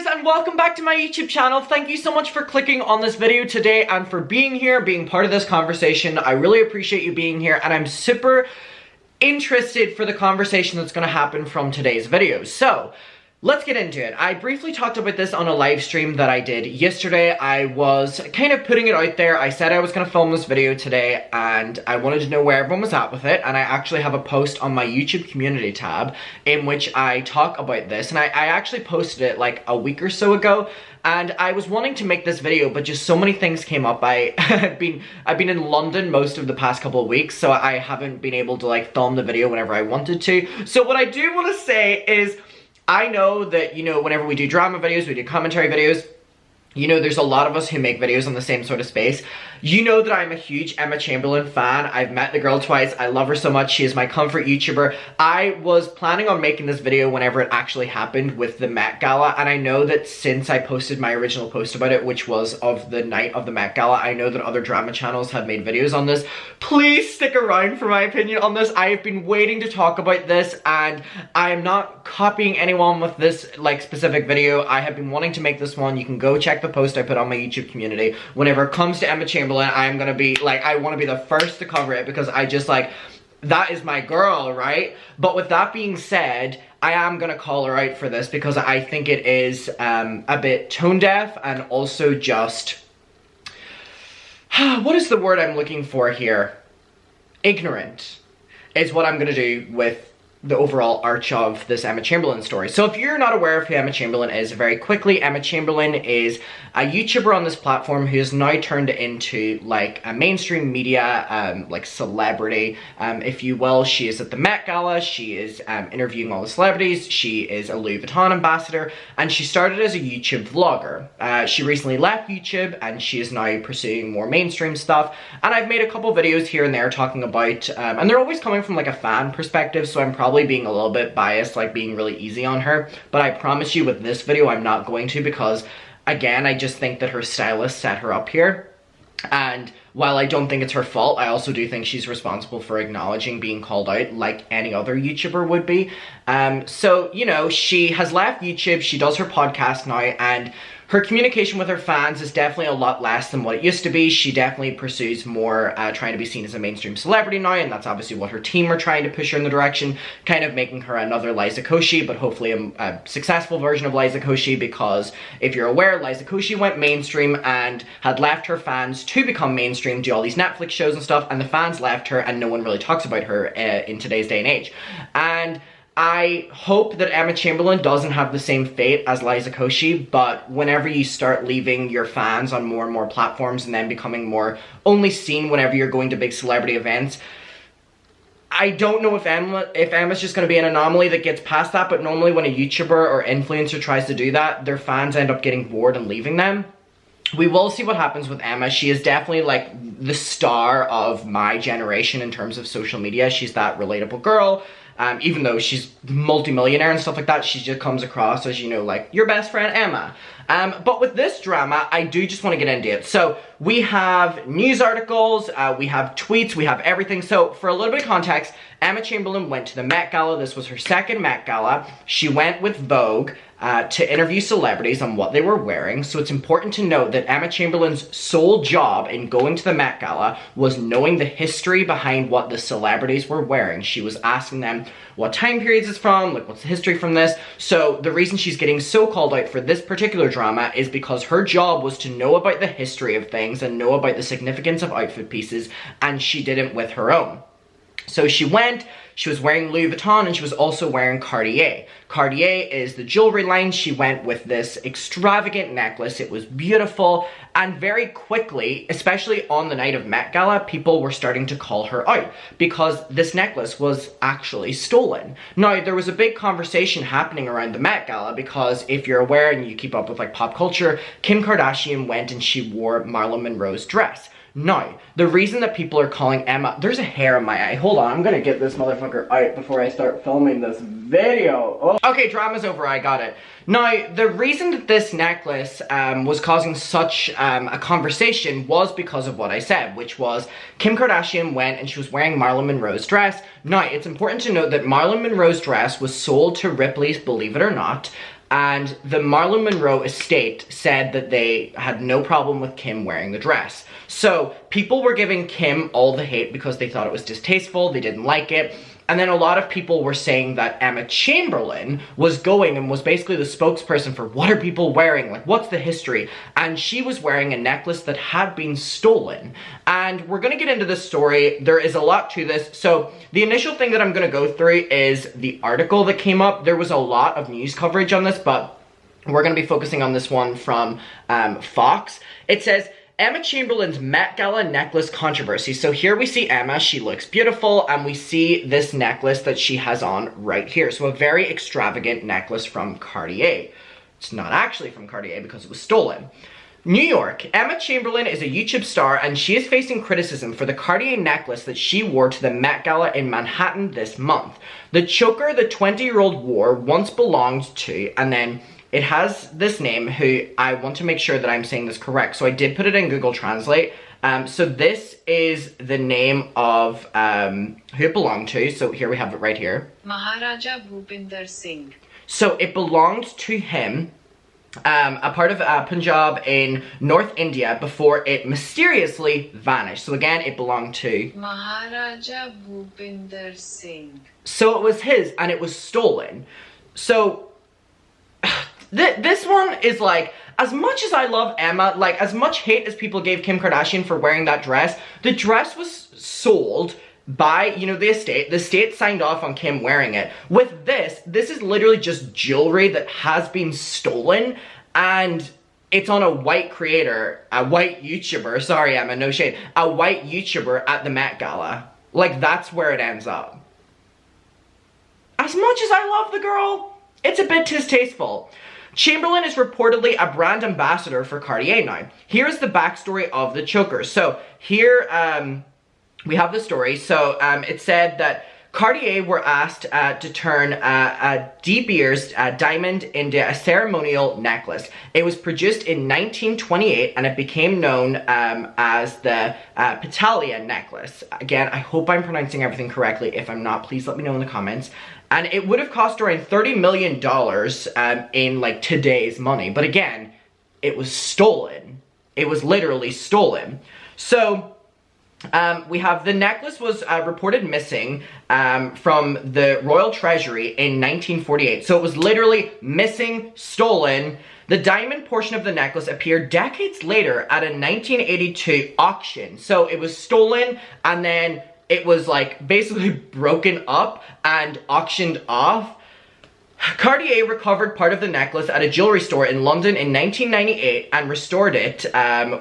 guys, and welcome back to my YouTube channel. Thank you so much for clicking on this video today and for being here, being part of this conversation. I really appreciate you being here, and I'm super interested for the conversation that's going to happen from today's video. So let's get into it. I briefly talked about this on a live stream that I did yesterday. I was kind of putting it out there. I said I was going to film this video today, and I wanted to know where everyone was at with it. And I actually have a post on my YouTube community tab in which I talk about this. And I actually posted it like a week or so ago. And I was wanting to make this video, but just so many things came up. I've been in London most of the past couple of weeks, so I haven't been able to like film the video whenever I wanted to. So what I do want to say is, I know that, you know, whenever we do drama videos, we do commentary videos, you know, there's a lot of us who make videos on the same sort of space. You know that I'm a huge Emma Chamberlain fan. I've met the girl twice. I love her so much. She is my comfort YouTuber. I was planning on making this video whenever it actually happened with the Met Gala, and I know that since I posted my original post about it, which was of the night of the Met Gala, I know that other drama channels have made videos on this. Please stick around for my opinion on this. I have been waiting to talk about this, and I am not copying anyone with this like specific video. I have been wanting to make this one. You can go check the post I put on my YouTube community. Whenever it comes to Emma Chamberlain, I'm gonna be like, I want to be the first to cover it because I just like, that is my girl, right? But with that being said, I am gonna call her out for this because I think it is a bit tone deaf and also just, what is the word I'm looking for here? Ignorant is what I'm gonna do with the overall arch of this Emma Chamberlain story. So if you're not aware of who Emma Chamberlain is, very quickly, Emma Chamberlain is a YouTuber on this platform who has now turned into like a mainstream media, like celebrity, if you will. She is at the Met Gala, she is interviewing all the celebrities, she is a Louis Vuitton ambassador, and she started as a YouTube vlogger. She recently left YouTube and she is now pursuing more mainstream stuff, and I've made a couple videos here and there talking about, and they're always coming from like a fan perspective, so I'm probably being a little bit biased, like being really easy on her, but I promise you with this video I'm not going to, because again, I just think that her stylist set her up here, and while I don't think it's her fault, I also do think she's responsible for acknowledging being called out like any other YouTuber would be. So, you know, she has left YouTube, she does her podcast now, and her communication with her fans is definitely a lot less than what it used to be. She definitely pursues more trying to be seen as a mainstream celebrity now, and that's obviously what her team are trying to push her in the direction, kind of making her another Liza Koshy, but hopefully a successful version of Liza Koshy, because if you're aware, Liza Koshy went mainstream and had left her fans to become mainstream, do all these Netflix shows and stuff, and the fans left her and no one really talks about her in today's day and age. And I hope that Emma Chamberlain doesn't have the same fate as Liza Koshy, but whenever you start leaving your fans on more and more platforms and then becoming more only seen whenever you're going to big celebrity events, I don't know if Emma's just going to be an anomaly that gets past that, but normally when a YouTuber or influencer tries to do that, their fans end up getting bored and leaving them. We will see what happens with Emma. She is definitely like the star of my generation in terms of social media. She's that relatable girl. Even though she's multi-millionaire and stuff like that, she just comes across as, you know, like your best friend Emma. But with this drama, I do just want to get into it. So we have news articles, we have tweets, we have everything. So for a little bit of context, Emma Chamberlain went to the Met Gala. This was her second Met Gala. She went with Vogue to interview celebrities on what they were wearing. So it's important to note that Emma Chamberlain's sole job in going to the Met Gala was knowing the history behind what the celebrities were wearing. She was asking them what time periods it's from, like what's the history from this. So the reason she's getting so called out for this particular drama is because her job was to know about the history of things and know about the significance of outfit pieces, and she didn't with her own. So she went, she was wearing Louis Vuitton, and she was also wearing Cartier. Cartier is the jewelry line. She went with this extravagant necklace. It was beautiful, and very quickly, especially on the night of Met Gala, people were starting to call her out because this necklace was actually stolen. Now, there was a big conversation happening around the Met Gala because if you're aware and you keep up with like pop culture, Kim Kardashian went and she wore Marilyn Monroe's dress. Now, the reason that people are calling Emma... There's a hair in my eye. Hold on, I'm gonna get this motherfucker out before I start filming this video. Oh. Okay, drama's over, I got it. Now, the reason that this necklace was causing such a conversation was because of what I said, which was Kim Kardashian went and she was wearing Marilyn Monroe's dress. Now, it's important to note that Marilyn Monroe's dress was sold to Ripley's Believe It or Not, and the Marilyn Monroe estate said that they had no problem with Kim wearing the dress. So people were giving Kim all the hate because they thought it was distasteful, they didn't like it. And then a lot of people were saying that Emma Chamberlain was going and was basically the spokesperson for what are people wearing, like what's the history? And she was wearing a necklace that had been stolen. And we're gonna get into this story. There is a lot to this. So the initial thing that I'm gonna go through is the article that came up. There was a lot of news coverage on this, but we're gonna be focusing on this one from Fox. It says, Emma Chamberlain's Met Gala necklace controversy. So here we see Emma, she looks beautiful, and we see this necklace that she has on right here. So a very extravagant necklace from Cartier. It's not actually from Cartier because it was stolen. New York, Emma Chamberlain is a YouTube star and she is facing criticism for the Cartier necklace that she wore to the Met Gala in Manhattan this month. The choker the 20-year-old wore once belonged to, and then it has this name, who I want to make sure that I'm saying this correct. So I did put it in Google Translate. So this is the name of who it belonged to. So here we have it right here. Maharaja Bhupinder Singh. So it belonged to him, a part of Punjab in North India, before it mysteriously vanished. So again, it belonged to Maharaja Bhupinder Singh. So it was his and it was stolen. So this one is like, as much as I love Emma, like as much hate as people gave Kim Kardashian for wearing that dress, the dress was sold by, you know, the estate. The estate signed off on Kim wearing it. With this is literally just jewelry that has been stolen, and it's on a white creator, a white YouTuber, sorry Emma, no shade, a white YouTuber at the Met Gala. Like, that's where it ends up. As much as I love the girl, it's a bit distasteful. Chamberlain is reportedly a brand ambassador for Cartier now. Here's the backstory of the choker. So here we have the story. So it said that Cartier were asked to turn a De Beers diamond into a ceremonial necklace. It was produced in 1928 and it became known as the Petalia necklace. Again, I hope I'm pronouncing everything correctly. If I'm not, please let me know in the comments. And it would have cost around $30 million in like today's money. But again, it was stolen. It was literally stolen. So we have the necklace was reported missing from the Royal Treasury in 1948. So it was literally missing, stolen. The diamond portion of the necklace appeared decades later at a 1982 auction. So it was stolen and then it was like basically broken up and auctioned off. Cartier recovered part of the necklace at a jewelry store in London in 1998 and restored it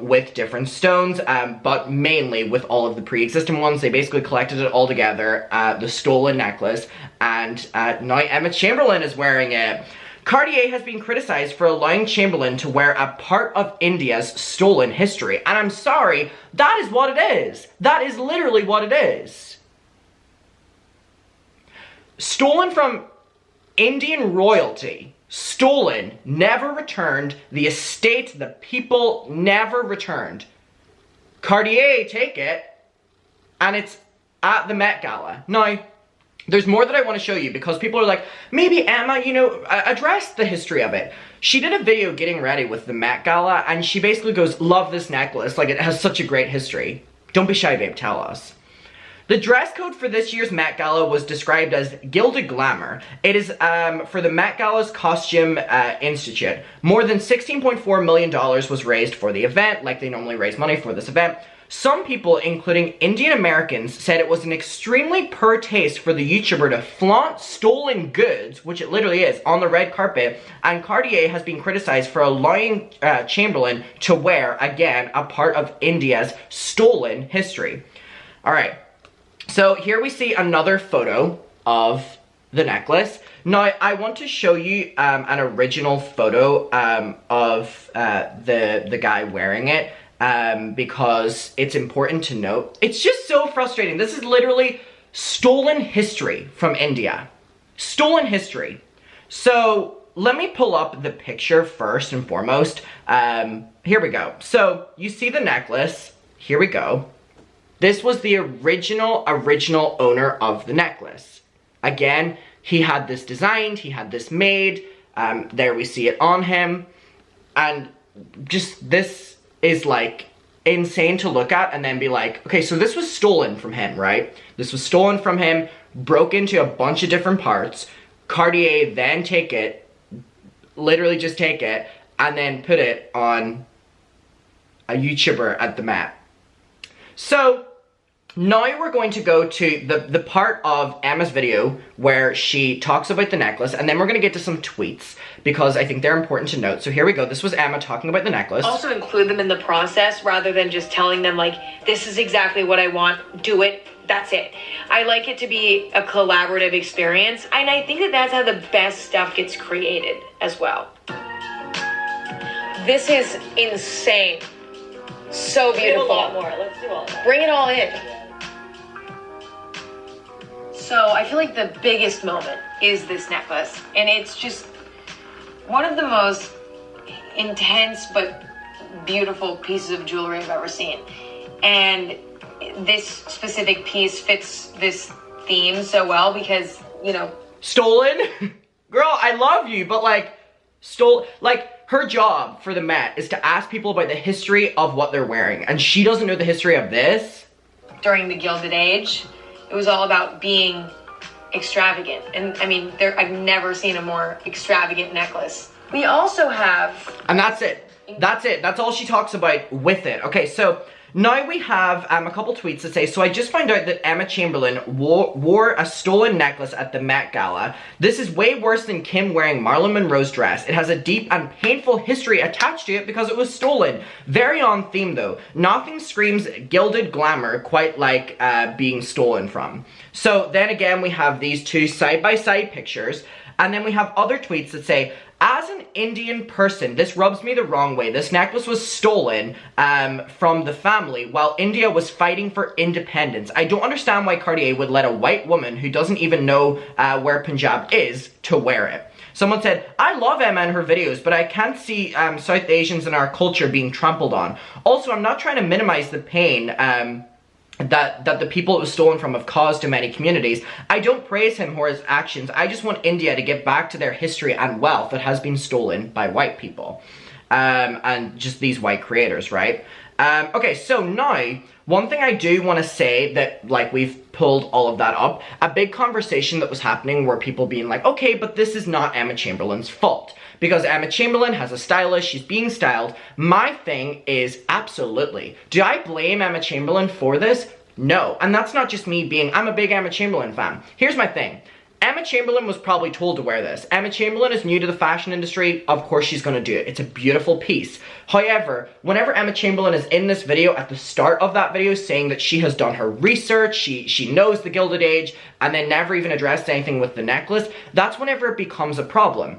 with different stones, but mainly with all of the pre-existing ones. They basically collected it all together, the stolen necklace, and now Emma Chamberlain is wearing it. Cartier has been criticized for allowing Chamberlain to wear a part of India's stolen history. And I'm sorry, that is what it is. That is literally what it is. Stolen from Indian royalty. Stolen. Never returned. The estate, the people, never returned. Cartier take it, and it's at the Met Gala. Now, there's more that I want to show you because people are like, maybe Emma, you know, address the history of it. She did a video getting ready with the Met Gala and she basically goes, love this necklace, like it has such a great history. Don't be shy, babe, tell us. The dress code for this year's Met Gala was described as gilded glamour. It is for the Met Gala's Costume Institute. More than $16.4 million was raised for the event, like they normally raise money for this event. Some people, including Indian Americans, said it was an extremely poor taste for the YouTuber to flaunt stolen goods, which it literally is, on the red carpet, and Cartier has been criticized for allowing Chamberlain to wear, again, a part of India's stolen history. Alright, so here we see another photo of the necklace. Now, I want to show you an original photo of the guy wearing it. Because it's important to note. It's just so frustrating. This is literally stolen history from India. Stolen history. So let me pull up the picture first and foremost. Here we go. So you see the necklace. Here we go. This was the original owner of the necklace. Again, he had this designed, he had this made. There we see it on him. And just, this is like insane to look at and then be like, okay, so this was stolen from him, right? This was stolen from him, broke into a bunch of different parts. Cartier then take it, literally just take it, and then put it on a YouTuber at the Met. So now we're going to go to the part of Emma's video where she talks about the necklace, and then we're going to get to some tweets because I think they're important to note. So here we go. This was Emma talking about the necklace. Also include them in the process rather than just telling them like, this is exactly what I want, do it, that's it. I like it to be a collaborative experience, and I think that that's how the best stuff gets created as well. This is insane. So beautiful. Do a lot more. Let's do all that. Bring it all in. So I feel like the biggest moment is this necklace, and it's just one of the most intense but beautiful pieces of jewelry I've ever seen. And this specific piece fits this theme so well because, you know, stolen? Girl, I love you, but like, her job for the Met is to ask people about the history of what they're wearing, and she doesn't know the history of this. During the Gilded Age, it was all about being extravagant. And I mean, I've never seen a more extravagant necklace. We also have... And that's it. That's it. That's all she talks about with it. Okay, so now we have a couple tweets that say, so I just found out that Emma Chamberlain wore a stolen necklace at the Met Gala. This is way worse than Kim wearing Marilyn Monroe's dress. It has a deep and painful history attached to it because it was stolen. Very on theme though. Nothing screams gilded glamour quite like being stolen from. So then again we have these two side-by-side pictures, and then we have other tweets that say, as an Indian person, this rubs me the wrong way. This necklace was stolen from the family while India was fighting for independence. I don't understand why Cartier would let a white woman who doesn't even know where Punjab is to wear it. Someone said, I love Emma and her videos, but I can't see South Asians in our culture being trampled on. Also, I'm not trying to minimize the pain that the people it was stolen from have caused to many communities. I don't praise him or his actions. I just want India to get back to their history and wealth that has been stolen by white people. And just these white creators, right? Okay, so now, one thing I do want to say that, like, we've pulled all of that up, a big conversation that was happening where people being like, okay, but this is not Emma Chamberlain's fault. Because Emma Chamberlain has a stylist, she's being styled. My thing is, absolutely. Do I blame Emma Chamberlain for this? No. And that's not just me being, I'm a big Emma Chamberlain fan. Here's my thing. Emma Chamberlain was probably told to wear this. Emma Chamberlain is new to the fashion industry, of course she's gonna do it. It's a beautiful piece. However, whenever Emma Chamberlain is in this video, at the start of that video, saying that she has done her research, she knows the Gilded Age, and then never even addressed anything with the necklace, that's whenever it becomes a problem.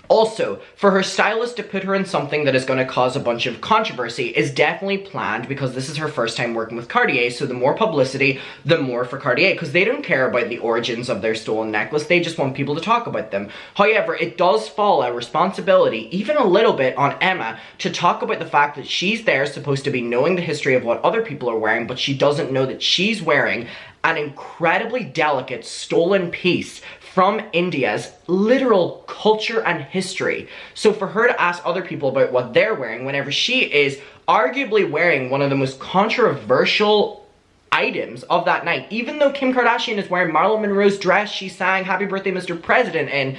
Also, for her stylist to put her in something that is going to cause a bunch of controversy is definitely planned because this is her first time working with Cartier, so the more publicity, the more for Cartier, because they don't care about the origins of their stolen necklace, they just want people to talk about them. However, it does fall a responsibility, even a little bit, on Emma to talk about the fact that she's there supposed to be knowing the history of what other people are wearing, but she doesn't know that she's wearing an incredibly delicate stolen piece from India's literal culture and history. So for her to ask other people about what they're wearing whenever she is arguably wearing one of the most controversial items of that night, even though Kim Kardashian is wearing Marilyn Monroe's dress she sang Happy Birthday Mr. President in,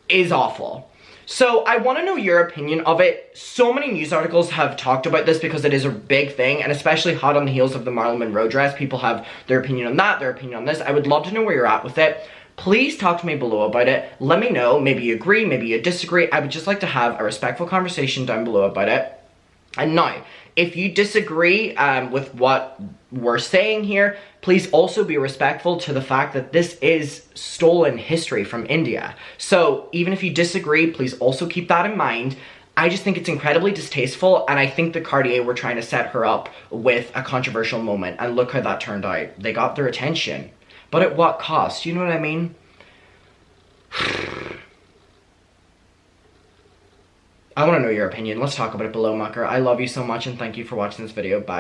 is awful. So I want to know your opinion of it. So many news articles have talked about this because it is a big thing, and especially hot on the heels of the Marilyn Monroe dress. People have their opinion on that, their opinion on this. I would love to know where you're at with it. Please talk to me below about it. Let me know. Maybe you agree, maybe you disagree. I would just like to have a respectful conversation down below about it. And now, if you disagree with what we're saying here, please also be respectful to the fact that this is stolen history from India. So even if you disagree, please also keep that in mind. I just think it's incredibly distasteful, and I think the Cartier were trying to set her up with a controversial moment, and look how that turned out. They got their attention. But at what cost? You know what I mean? I want to know your opinion. Let's talk about it below, Mucker. I love you so much, and thank you for watching this video. Bye.